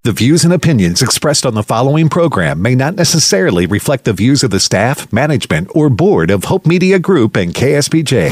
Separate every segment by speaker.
Speaker 1: The views and opinions expressed on the following program may not necessarily reflect the views of the staff, management, or board of Hope Media Group and KSBJ.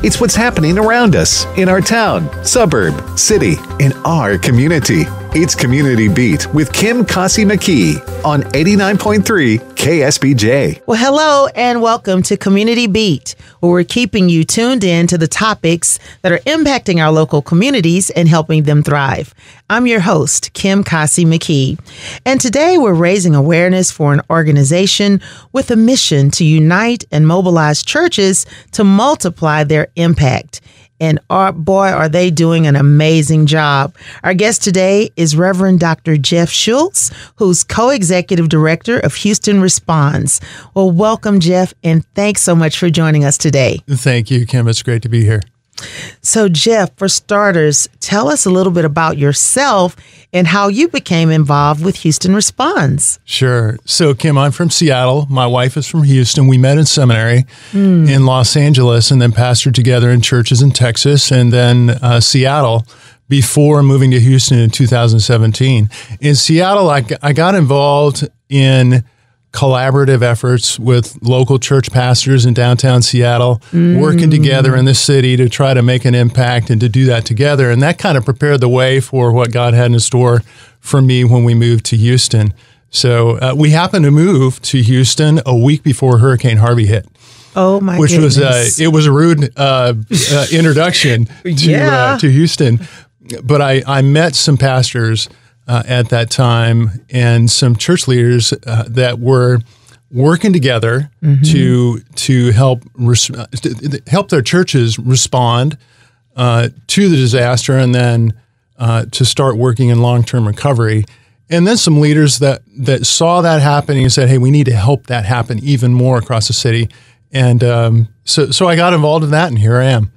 Speaker 1: It's what's happening around us, in our town, suburb, city, in our community. It's Community Beat with Kim Kasi McKee on 89.3 KSBJ.
Speaker 2: Well, hello and welcome to Community Beat, where we're keeping you tuned in to the topics that are impacting our local communities and helping them thrive. I'm your host, Kim Kasi McKee, and today we're raising awareness for an organization with a mission to unite and mobilize churches to multiply their impact. And boy, are they doing an amazing job. Our guest today is Reverend Dr. Jeff Schultz, who's co-executive director of Houston Responds. Well, welcome, Jeff, and thanks so much for joining us today.
Speaker 3: Thank you, Kim. It's great to be here.
Speaker 2: So, Jeff, for starters, tell us a little bit about yourself and how you became involved with Houston Responds.
Speaker 3: Sure. So, Kim, I'm from Seattle. My wife is from Houston. We met in seminary in Los Angeles and then pastored together in churches in Texas and then Seattle before moving to Houston in 2017. In Seattle, I got involved in collaborative efforts with local church pastors in downtown Seattle, working together in the city to try to make an impact and to do that together. And that kind of prepared the way for what God had in store for me when we moved to Houston. So we happened to move to Houston a week before Hurricane Harvey hit.
Speaker 2: Oh, my
Speaker 3: goodness.
Speaker 2: Which
Speaker 3: it was a rude introduction to Houston. But I met some pastors at that time and some church leaders that were working together to help their churches respond to the disaster and then to start working in long-term recovery. And then some leaders that saw that happening and said, hey, we need to help that happen even more across the city. And so I got involved in that, and here I am.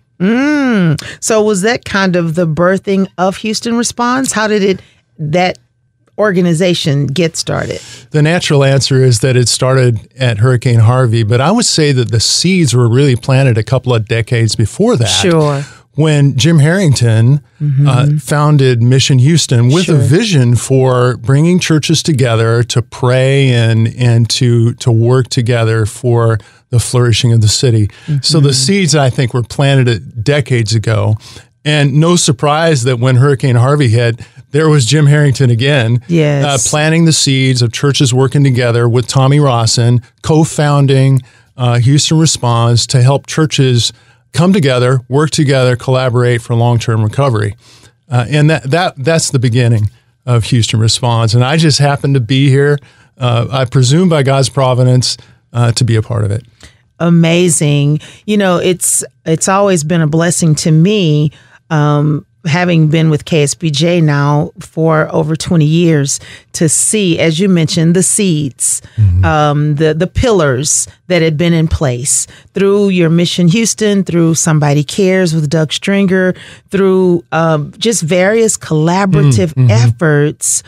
Speaker 2: So was that kind of the birthing of Houston Responds? How did that organization get started?
Speaker 3: The natural answer is that it started at Hurricane Harvey, but I would say that the seeds were really planted a couple of decades before that.
Speaker 2: Sure.
Speaker 3: When Jim Harrington founded Mission Houston with a vision for bringing churches together to pray and to work together for the flourishing of the city. So the seeds, I think, were planted decades ago. And no surprise that when Hurricane Harvey hit, there was Jim Harrington again, planting the seeds of churches working together with Tommy Rawson, co-founding Houston Responds to help churches come together, work together, collaborate for long-term recovery. And that's the beginning of Houston Responds. And I just happened to be here, I presume by God's providence, to be a part of it.
Speaker 2: Amazing. You know, it's always been a blessing to me, having been with KSBJ now for over 20 years, to see, as you mentioned, the seeds, the pillars that had been in place through your Mission Houston, through Somebody Cares with Doug Stringer, through just various collaborative efforts,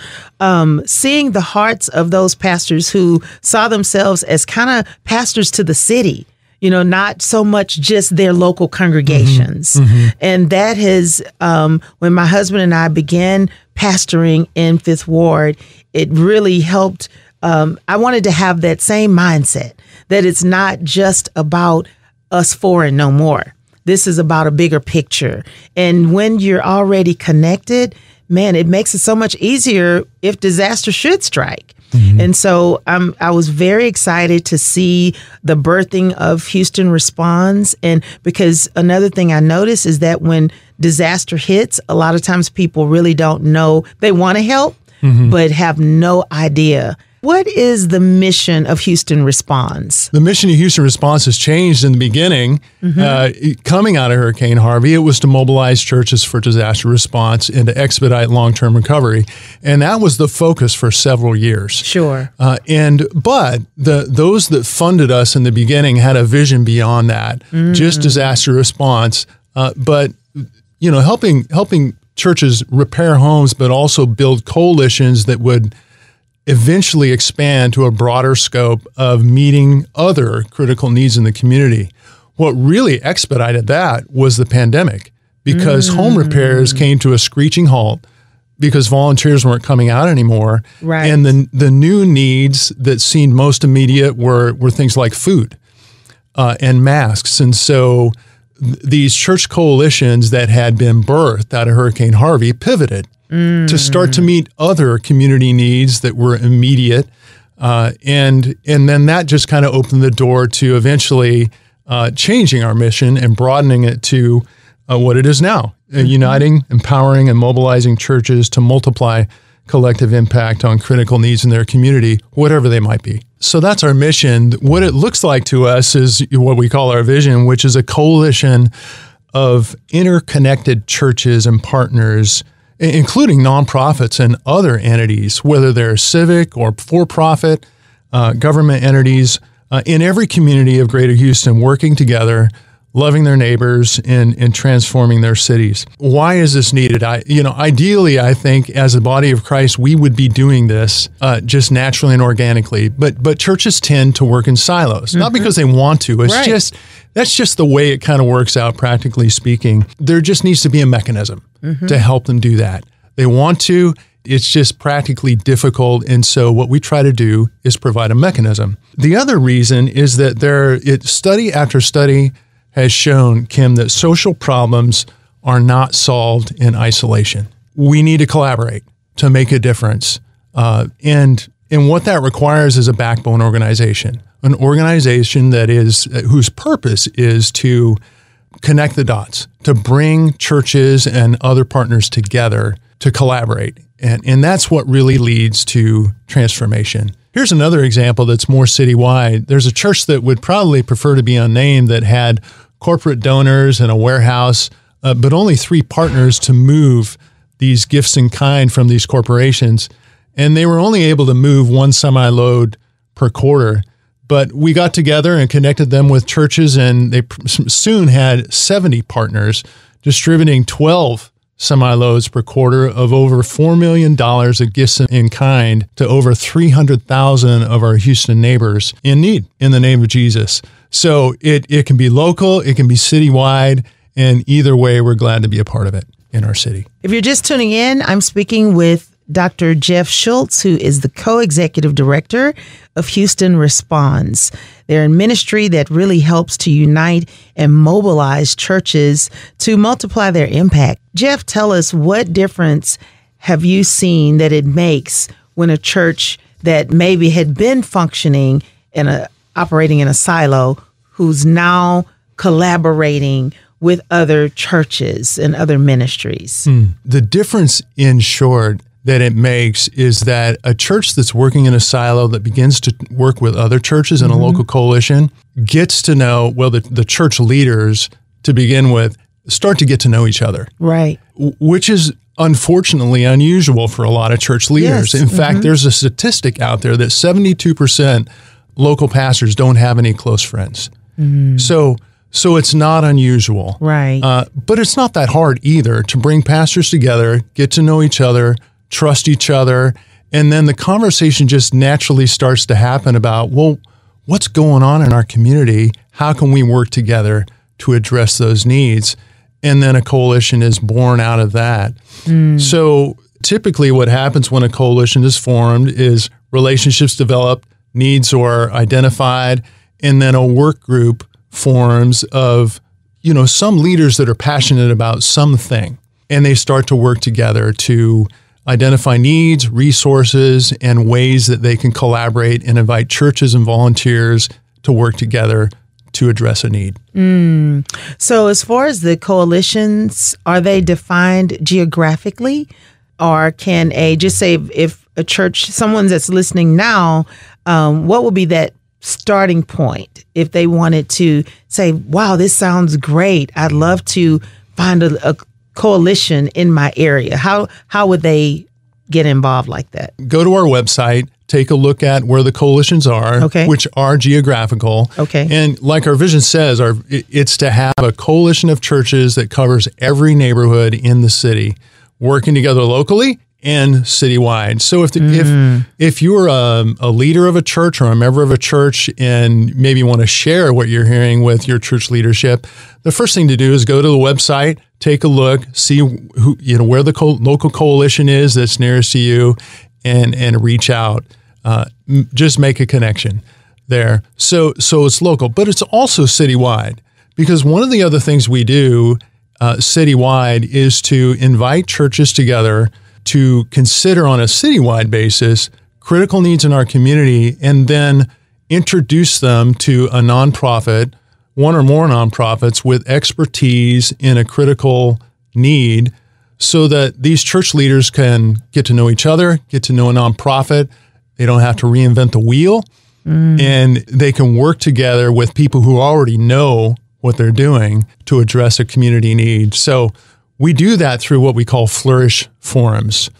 Speaker 2: seeing the hearts of those pastors who saw themselves as kind of pastors to the city. You know, not so much just their local congregations. And that has, when my husband and I began pastoring in Fifth Ward, it really helped. I wanted to have that same mindset, that it's not just about us four and no more. This is about a bigger picture. And when you're already connected, man, it makes it so much easier if disaster should strike. And so I was very excited to see the birthing of Houston Responds. And because another thing I noticed is that when disaster hits, a lot of times people really don't know. They want to help, but have no idea. What is the mission of Houston Responds?
Speaker 3: The mission of Houston Responds has changed in the beginning. Coming out of Hurricane Harvey, it was to mobilize churches for disaster response and to expedite long-term recovery. And that was the focus for several years.
Speaker 2: Sure.
Speaker 3: But those that funded us in the beginning had a vision beyond that, just disaster response. But, you know, helping churches repair homes, but also build coalitions that would eventually expand to a broader scope of meeting other critical needs in the community. What really expedited that was the pandemic, because home repairs came to a screeching halt. because volunteers weren't coming out anymore.
Speaker 2: Right.
Speaker 3: And the new needs that seemed most immediate were things like food and masks. And so these church coalitions that had been birthed out of Hurricane Harvey pivoted to start to meet other community needs that were immediate. And then that just kind of opened the door to eventually changing our mission and broadening it to what it is now, uniting, empowering, and mobilizing churches to multiply collective impact on critical needs in their community, whatever they might be. So that's our mission. What it looks like to us is what we call our vision, which is a coalition of interconnected churches and partners, including nonprofits and other entities, whether they're civic or for-profit, government entities, in every community of Greater Houston, working together, loving their neighbors, and transforming their cities. Why is this needed? Ideally, I think as a body of Christ, we would be doing this just naturally and organically. But churches tend to work in silos, not because they want to. It's that's just the way it kind of works out, practically speaking. There just needs to be a mechanism to help them do that. They want to. It's just practically difficult. And so what we try to do is provide a mechanism. The other reason is that study after study has shown, Kim, that social problems are not solved in isolation. We need to collaborate to make a difference. And what that requires is a backbone organization, an organization whose purpose is to connect the dots, to bring churches and other partners together to collaborate. And that's what really leads to transformation. Here's another example that's more citywide. There's a church that would probably prefer to be unnamed that had corporate donors and a warehouse, but only 3 partners to move these gifts in kind from these corporations. And they were only able to move 1 semi-load per quarter. But we got together and connected them with churches, and they soon had 70 partners distributing 12 semi-loads per quarter of over $4 million of gifts in kind to over 300,000 of our Houston neighbors in need in the name of Jesus. So it can be local, it can be citywide, and either way, we're glad to be a part of it in our city.
Speaker 2: If you're just tuning in, I'm speaking with Dr. Jeff Schultz, who is the co-executive director of Houston Responds. They're a ministry that really helps to unite and mobilize churches to multiply their impact. Jeff, tell us, what difference have you seen that it makes when a church that maybe had been functioning operating in a silo, who's now collaborating with other churches and other ministries?
Speaker 3: The difference, in short, that it makes is that a church that's working in a silo that begins to work with other churches in a local coalition gets to know, the church leaders to begin with start to get to know each other.
Speaker 2: Right.
Speaker 3: Which is unfortunately unusual for a lot of church leaders.
Speaker 2: Yes.
Speaker 3: In fact, there's a statistic out there that 72% local pastors don't have any close friends. So it's not unusual.
Speaker 2: Right.
Speaker 3: But it's not that hard either to bring pastors together, get to know each other, trust each other, and then the conversation just naturally starts to happen about, what's going on in our community? How can we work together to address those needs? And then a coalition is born out of that. So typically what happens when a coalition is formed is relationships develop, needs are identified, and then a work group forms of, some leaders that are passionate about something, and they start to work together to identify needs, resources, and ways that they can collaborate and invite churches and volunteers to work together to address a need.
Speaker 2: So as far as the coalitions, are they defined geographically? Or can just say if a church, someone that's listening now, what would be that starting point if they wanted to say, wow, this sounds great. I'd love to find a coalition in my area. How would they get involved like that?
Speaker 3: Go to our website, take a look at where the coalitions are, which are geographical. And like our vision says, it's to have a coalition of churches that covers every neighborhood in the city, working together locally and citywide. So if you're a leader of a church or a member of a church and maybe want to share what you're hearing with your church leadership, the first thing to do is go to the website, take a look, see where the local coalition is that's nearest to you, and reach out. Just make a connection there. So it's local, but it's also citywide, because one of the other things we do citywide is to invite churches together to consider on a citywide basis critical needs in our community, and then introduce them to a nonprofit, one or more nonprofits with expertise in a critical need, so that these church leaders can get to know each other, get to know a nonprofit. They don't have to reinvent the wheel, and they can work together with people who already know what they're doing to address a community need. So we do that through what we call Flourish Forums.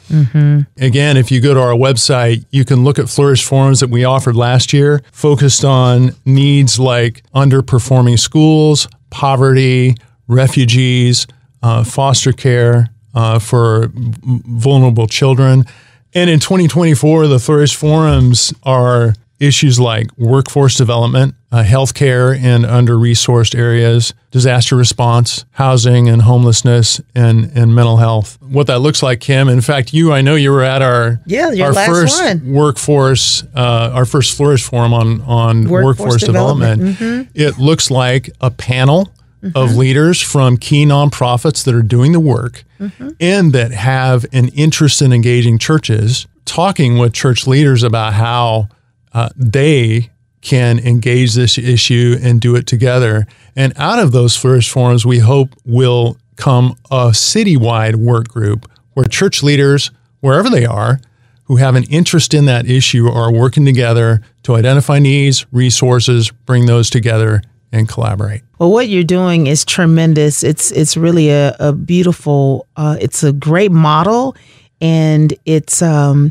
Speaker 3: Again, if you go to our website, you can look at Flourish Forums that we offered last year, focused on needs like underperforming schools, poverty, refugees, foster care for vulnerable children. And in 2024, the Flourish Forums are issues like workforce development, healthcare in under-resourced areas, disaster response, housing and homelessness, and mental health. What that looks like, Kim. In fact, I know you were at our first workforce, our first Flourish Forum on workforce development. It looks like a panel of leaders from key nonprofits that are doing the work and that have an interest in engaging churches, talking with church leaders about how they can engage this issue and do it together. And out of those Flourish Forums, we hope will come a citywide work group where church leaders, wherever they are, who have an interest in that issue are working together to identify needs, resources, bring those together, and collaborate.
Speaker 2: Well, what you're doing is tremendous. It's really a beautiful, it's a great model, and it's a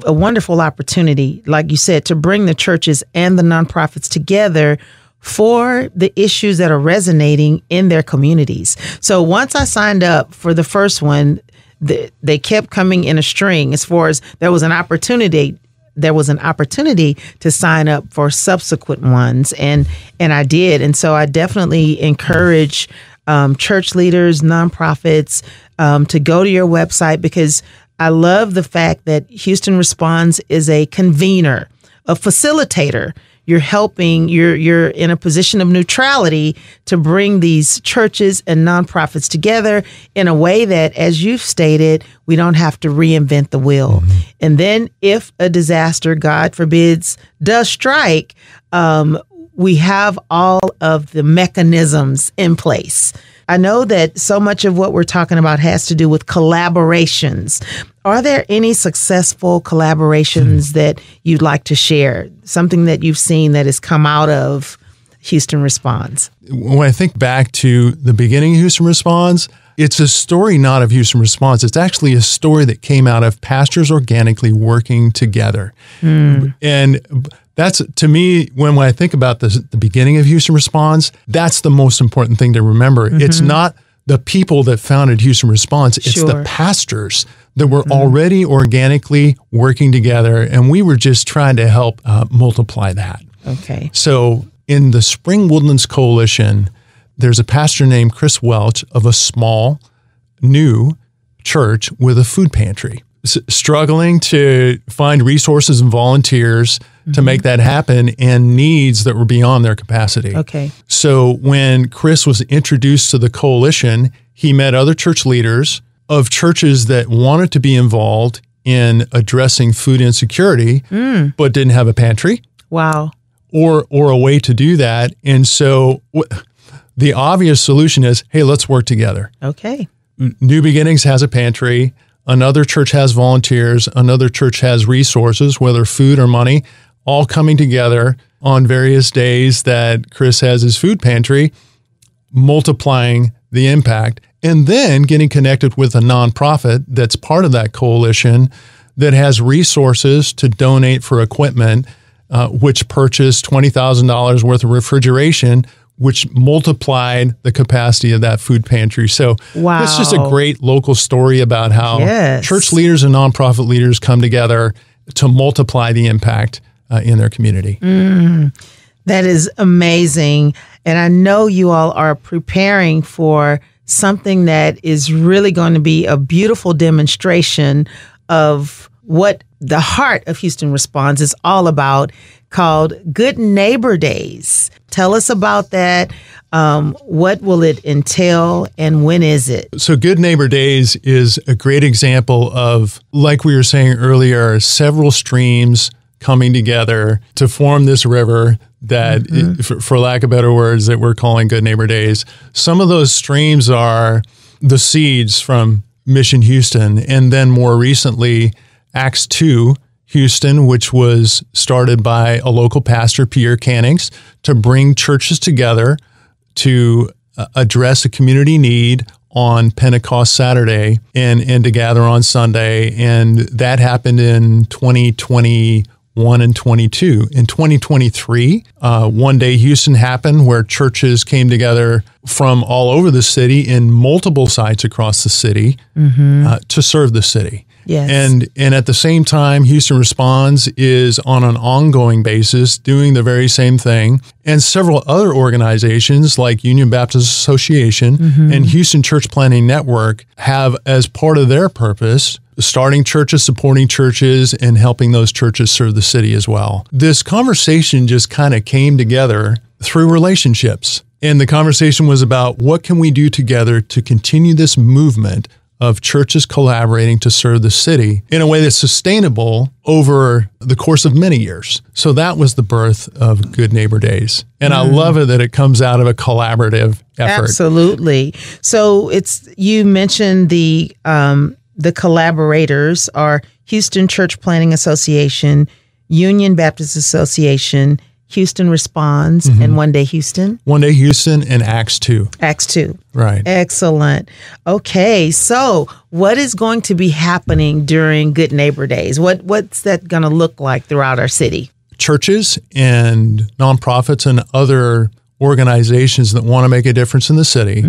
Speaker 2: wonderful opportunity, like you said, to bring the churches and the nonprofits together for the issues that are resonating in their communities. So once I signed up for the first one, they kept coming in a string as far as there was an opportunity to sign up for subsequent ones. And I did. And so I definitely encourage church leaders, nonprofits to go to your website, because I love the fact that Houston Responds is a convener, a facilitator. You're helping, you're in a position of neutrality to bring these churches and nonprofits together in a way that, as you've stated, we don't have to reinvent the wheel. And then if a disaster, God forbids, does strike, we have all of the mechanisms in place. I know that so much of what we're talking about has to do with collaborations. Are there any successful collaborations that you'd like to share? Something that you've seen that has come out of Houston Responds?
Speaker 3: When I think back to the beginning of Houston Responds, it's a story not of Houston Responds. It's actually a story that came out of pastors organically working together. And that's, to me, when I think about the beginning of Houston Responds, that's the most important thing to remember. It's not the people that founded Houston Responds. It's the pastors that were already organically working together, and we were just trying to help multiply that.
Speaker 2: Okay.
Speaker 3: So in the Spring Woodlands Coalition, there's a pastor named Chris Welch of a small, new church with a food pantry, struggling to find resources and volunteers to make that happen, and needs that were beyond their capacity.
Speaker 2: Okay.
Speaker 3: So when Chris was introduced to the coalition, he met other church leaders of churches that wanted to be involved in addressing food insecurity, but didn't have a pantry.
Speaker 2: Wow.
Speaker 3: Or a way to do that. And so the obvious solution is, hey, let's work together.
Speaker 2: Okay.
Speaker 3: New Beginnings has a pantry. Another church has volunteers. Another church has resources, whether food or money, all coming together on various days that Chris has his food pantry, multiplying the impact, and then getting connected with a nonprofit that's part of that coalition that has resources to donate for equipment, which purchased $20,000 worth of refrigeration, which multiplied the capacity of that food pantry. So
Speaker 2: wow.
Speaker 3: It's just a great local story about how
Speaker 2: yes.
Speaker 3: church leaders and nonprofit leaders come together to multiply the impact in their community.
Speaker 2: That is amazing. And I know you all are preparing for something that is really going to be a beautiful demonstration of what the heart of Houston Responds is all about, called Good Neighbor Days. Tell us about that. What will it entail and when is it?
Speaker 3: So Good Neighbor Days is a great example of, like we were saying earlier, several streams coming together to form this river that, for lack of better words, that we're calling Good Neighbor Days. Some of those streams are the seeds from Mission Houston, and then more recently, Acts 2 Houston, which was started by a local pastor, Pierre Cannings, to bring churches together to address a community need on Pentecost Saturday and to gather on Sunday. And that happened in 2021 and 22. In 2023, One Day Houston happened, where churches came together from all over the city in multiple sites across the city to serve the city.
Speaker 2: Yes.
Speaker 3: And at the same time, Houston Responds is on an ongoing basis doing the very same thing. And several other organizations like Union Baptist Association and Houston Church Planting Network have, as part of their purpose, starting churches, supporting churches, and helping those churches serve the city as well. This conversation just kind of came together through relationships. And the conversation was about, what can we do together to continue this movement of churches collaborating to serve the city in a way that's sustainable over the course of many years. So that was the birth of Good Neighbor Days. And I love it that it comes out of a collaborative effort.
Speaker 2: Absolutely. So you mentioned the collaborators are Houston Church Planting Association, Union Baptist Association, Houston Responds, and One Day Houston.
Speaker 3: One Day Houston and Acts 2.
Speaker 2: Acts 2.
Speaker 3: Right.
Speaker 2: Excellent. Okay, so what is going to be happening during Good Neighbor Days? What's that going to look like throughout our city?
Speaker 3: Churches and nonprofits and other organizations that want to make a difference in the city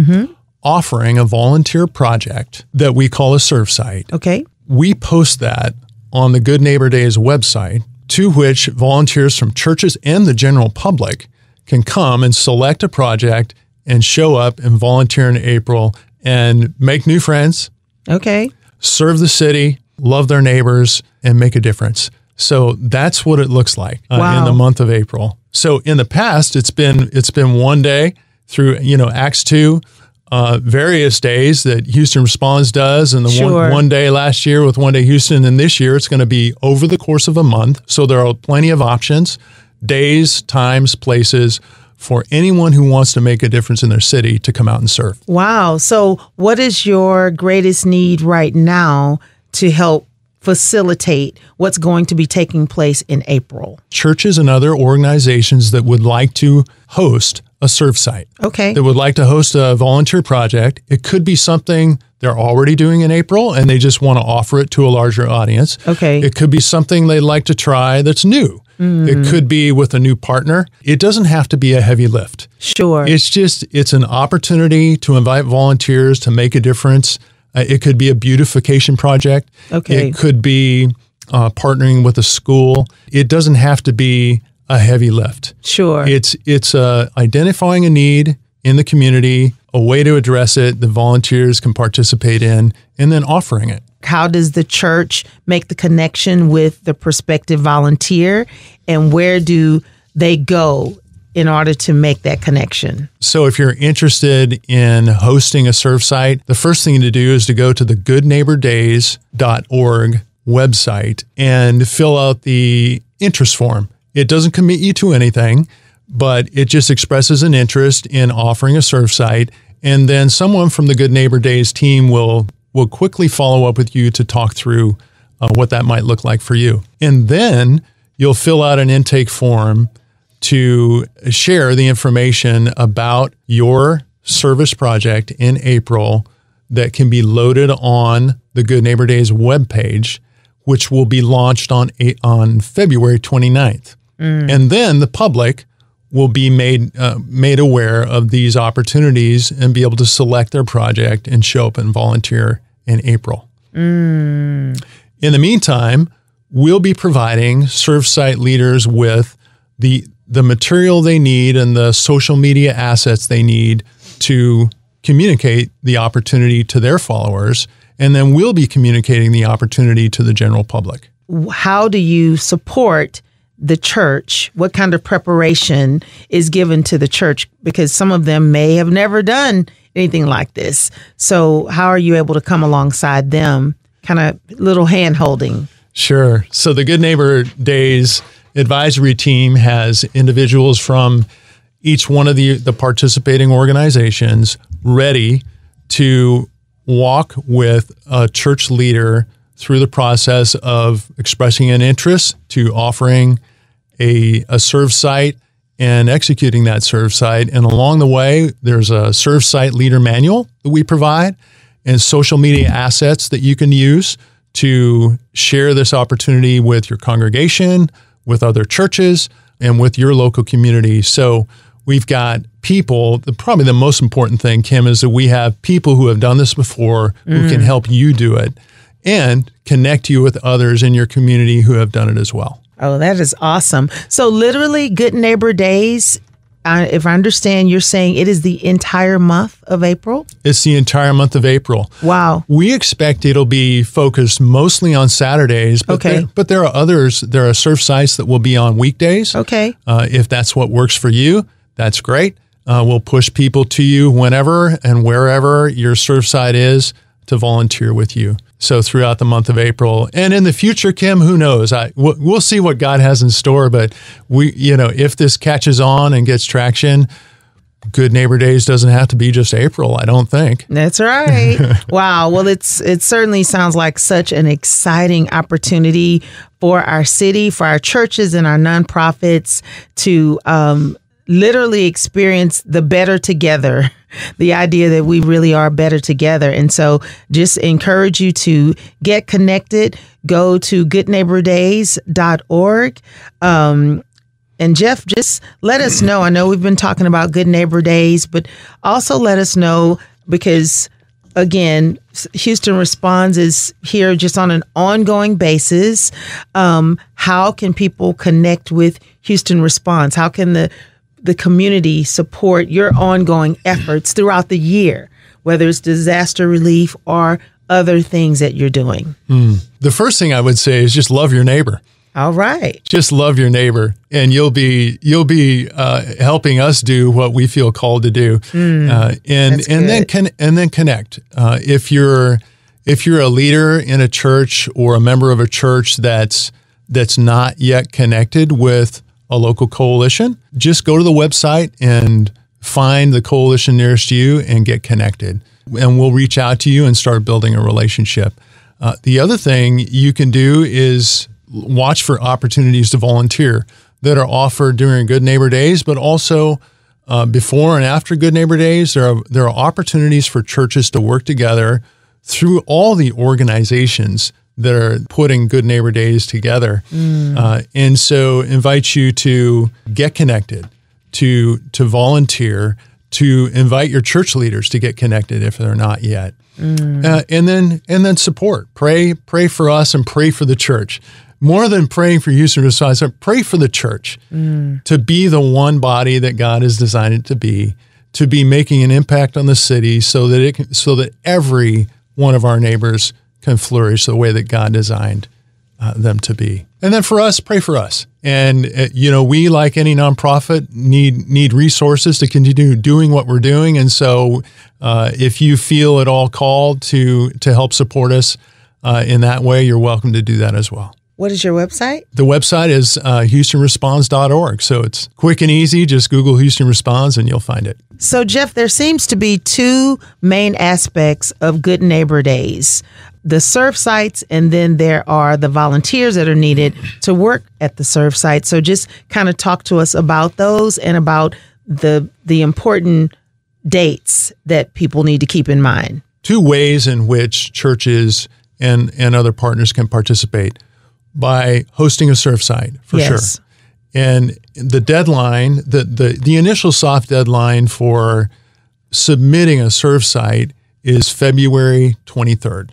Speaker 3: offering a volunteer project that we call a serve site.
Speaker 2: Okay.
Speaker 3: We post that on the Good Neighbor Days website, to which volunteers from churches and the general public can come and select a project and show up and volunteer in April and make new friends.
Speaker 2: Okay.
Speaker 3: Serve the city, love their neighbors, and make a difference. So that's what it looks like in the month of April. So in the past, it's been one day through Acts 2, various days that Houston Responds does, and the one day last year with One Day Houston, and this year it's going to be over the course of a month. So there are plenty of options, days, times, places for anyone who wants to make a difference in their city to come out and serve.
Speaker 2: Wow. So what is your greatest need right now to help facilitate what's going to be taking place in April?
Speaker 3: Churches and other organizations that would like to host a serve site.
Speaker 2: Okay.
Speaker 3: That would like to host a volunteer project. It could be something they're already doing in April and they just want to offer it to a larger audience.
Speaker 2: Okay.
Speaker 3: It could be something they'd like to try that's new. It could be with a new partner. It doesn't have to be a heavy lift.
Speaker 2: Sure.
Speaker 3: It's an opportunity to invite volunteers to make a difference. It could be a beautification project.
Speaker 2: Okay.
Speaker 3: It could be partnering with a school. It doesn't have to be a heavy lift.
Speaker 2: Sure.
Speaker 3: It's identifying a need in the community, a way to address it that volunteers can participate in, and then offering it.
Speaker 2: How does the church make the connection with the prospective volunteer, and where do they go in order to make that connection?
Speaker 3: So if you're interested in hosting a serve site, the first thing to do is to go to the goodneighbordays.org website and fill out the interest form. It doesn't commit you to anything, but it just expresses an interest in offering a serve site. And then someone from the Good Neighbor Days team will quickly follow up with you to talk through what that might look like for you. And then you'll fill out an intake form to share the information about your service project in April that can be loaded on the Good Neighbor Days webpage, which will be launched on February 29th. And then the public will be made aware of these opportunities and be able to select their project and show up and volunteer in April. In the meantime, we'll be providing serve site leaders with the material they need and the social media assets they need to communicate the opportunity to their followers, and then we'll be communicating the opportunity to the general public.
Speaker 2: How do you support the church? What kind of preparation is given to the church? Because some of them may have never done anything like this. So how are you able to come alongside them, kind of little hand holding?
Speaker 3: Sure. So the Good Neighbor Days advisory team has individuals from each one of the participating organizations ready to walk with a church leader through the process of expressing an interest to offering a serve site and executing that serve site. And along the way, there's a serve site leader manual that we provide and social media assets that you can use to share this opportunity with your congregation, with other churches, and with your local community. So we've got people, probably the most important thing, Kim, is that we have people who have done this before who can help you do it and connect you with others in your community who have done it as well.
Speaker 2: Oh, that is awesome. So literally Good Neighbor Days, if I understand, you're saying it is the entire month of April?
Speaker 3: It's the entire month of April.
Speaker 2: Wow.
Speaker 3: We expect it'll be focused mostly on Saturdays, but, there are others. There are serve sites that will be on weekdays.
Speaker 2: Okay.
Speaker 3: If that's what works for you, that's great. We'll push people to you whenever and wherever your serve site is to volunteer with you. So throughout the month of April and in the future, Kim, who knows? We'll see what God has in store. But if this catches on and gets traction, Good Neighbor Days doesn't have to be just April, I don't think.
Speaker 2: That's right. Wow. Well, it certainly sounds like such an exciting opportunity for our city, for our churches and our nonprofits to literally experience the better together, the idea that we really are better together. And so just encourage you to get connected, go to goodneighbordays.org. And Jeff, just let us know. I know we've been talking about Good Neighbor Days, but also let us know because, again, Houston Responds is here just on an ongoing basis. How can people connect with Houston Responds? How can the community support your ongoing efforts throughout the year, whether it's disaster relief or other things that you're doing?
Speaker 3: The first thing I would say is just love your neighbor.
Speaker 2: All right.
Speaker 3: Just love your neighbor, and you'll be helping us do what we feel called to do, and then connect. If you're a leader in a church or a member of a church that's not yet connected with a local coalition, just go to the website and find the coalition nearest you and get connected. And we'll reach out to you and start building a relationship. The other thing you can do is watch for opportunities to volunteer that are offered during Good Neighbor Days, but also before and after Good Neighbor Days. There are opportunities for churches to work together through all the organizations that are putting Good Neighbor Days together. And so invite you to get connected, to volunteer, to invite your church leaders to get connected if they're not yet. And then support. Pray for us and pray for the church. More than praying for Houston Responds, pray for the church to be the one body that God has designed it to be making an impact on the city so that every one of our neighbors can flourish the way that God designed them to be. And then for us, pray for us. And, we, like any nonprofit, need resources to continue doing what we're doing. And so if you feel at all called to help support us in that way, you're welcome to do that as well.
Speaker 2: What is your website?
Speaker 3: The website is HoustonResponds.org. So it's quick and easy. Just Google Houston Responds and you'll find it.
Speaker 2: So, Jeff, there seems to be two main aspects of Good Neighbor Days. The serve sites, and then there are the volunteers that are needed to work at the serve site. So just kind of talk to us about those and about the important dates that people need to keep in mind.
Speaker 3: Two ways in which churches and other partners can participate: by hosting a serve site, for sure. And the deadline, the initial soft deadline for submitting a serve site is February 23rd.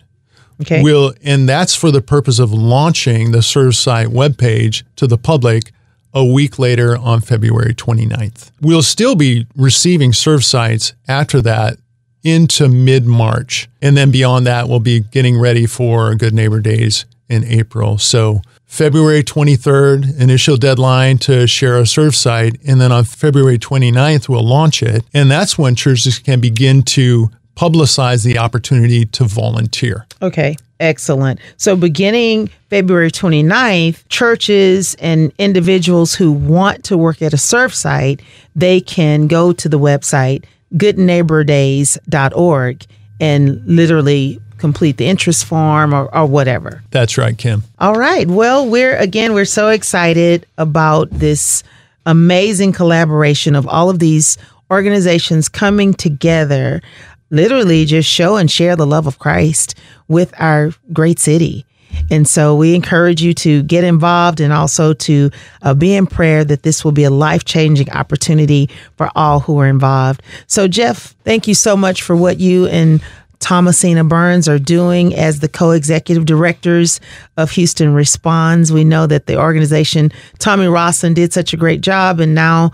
Speaker 2: Okay.
Speaker 3: And that's for the purpose of launching the serve site webpage to the public a week later on February 29th. We'll still be receiving serve sites after that into mid-March. And then beyond that, we'll be getting ready for Good Neighbor Days in April. So February 23rd, initial deadline to share a serve site. And then on February 29th, we'll launch it. And that's when churches can begin to publicize the opportunity to volunteer.
Speaker 2: Okay, excellent. So beginning February 29th, churches and individuals who want to work at a serve site, they can go to the website goodneighbordays.org and literally complete the interest form or whatever.
Speaker 3: That's right, Kim.
Speaker 2: All right. Well, we're so excited about this amazing collaboration of all of these organizations coming together, literally just show and share the love of Christ with our great city. And so we encourage you to get involved and also to be in prayer that this will be a life-changing opportunity for all who are involved. So, Jeff, thank you so much for what you and Thomasina Burns are doing as the co-executive directors of Houston Responds. We know that the organization, Tommy Rosson, did such a great job, and now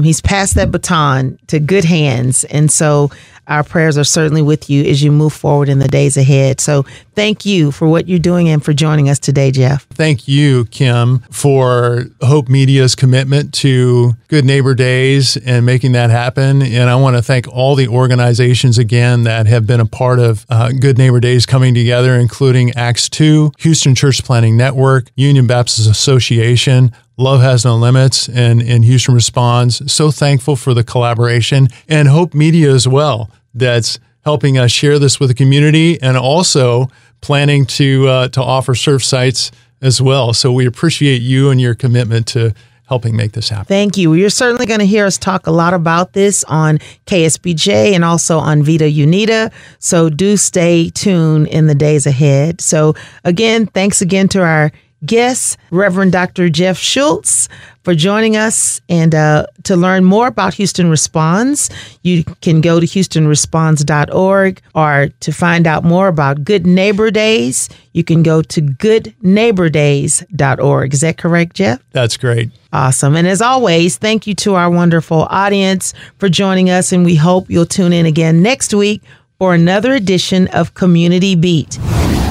Speaker 2: he's passed that baton to good hands. And so our prayers are certainly with you as you move forward in the days ahead. So thank you for what you're doing and for joining us today, Jeff.
Speaker 3: Thank you, Kim, for Hope Media's commitment to Good Neighbor Days and making that happen. And I want to thank all the organizations again that have been a part of Good Neighbor Days coming together, including Acts 2, Houston Church Planting Network, Union Baptist Association, Love Has No Limits, and Houston Responds. So thankful for the collaboration, and Hope Media as well, that's helping us share this with the community and also planning to offer serve sites as well. So we appreciate you and your commitment to helping make this happen.
Speaker 2: Thank you. You're certainly going to hear us talk a lot about this on KSBJ and also on Vita Unita. So do stay tuned in the days ahead. So again, thanks again to our guest, Reverend Dr. Jeff Schultz, for joining us. And to learn more about Houston Responds, you can go to houstonresponds.org, or to find out more about Good Neighbor Days, you can go to goodneighbordays.org. Is that correct, Jeff?
Speaker 3: That's great.
Speaker 2: Awesome. And as always, thank you to our wonderful audience for joining us, and we hope you'll tune in again next week for another edition of Community Beat.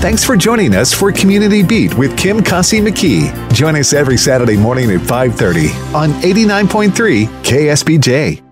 Speaker 1: Thanks for joining us for Community Beat with Kim Kasi McKee. Join us every Saturday morning at 5:30 on 89.3 KSBJ.